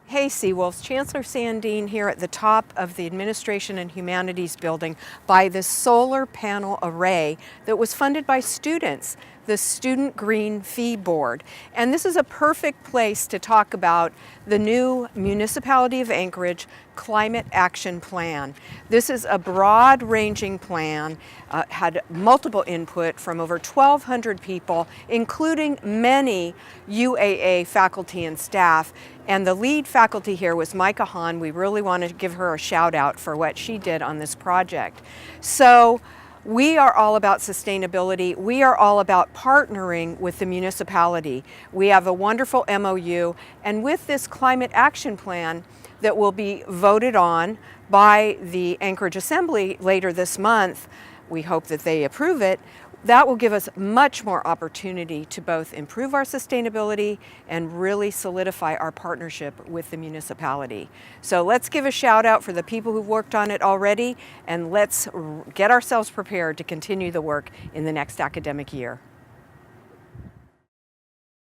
Hey Seawolves, Chancellor Sandeen here at the top of the Administration and Humanities building by this solar panel array that was funded by students, the Student Green Fee Board. And this is a perfect place to talk about the new Municipality of Anchorage Climate Action Plan. This is a broad-ranging plan, had multiple input from over 1,200 people, including many UAA faculty and staff. And the lead faculty here was Micah Hahn. We really want to give her a shout out for what she did on this project. So we are all about sustainability. We are all about partnering with the municipality. We have a wonderful MOU, and with this climate action plan that will be voted on by the Anchorage Assembly later this month, we hope that they approve it. That will give us much more opportunity to both improve our sustainability and really solidify our partnership with the municipality. So let's give a shout out for the people who've worked on it already, and let's get ourselves prepared to continue the work in the next academic year.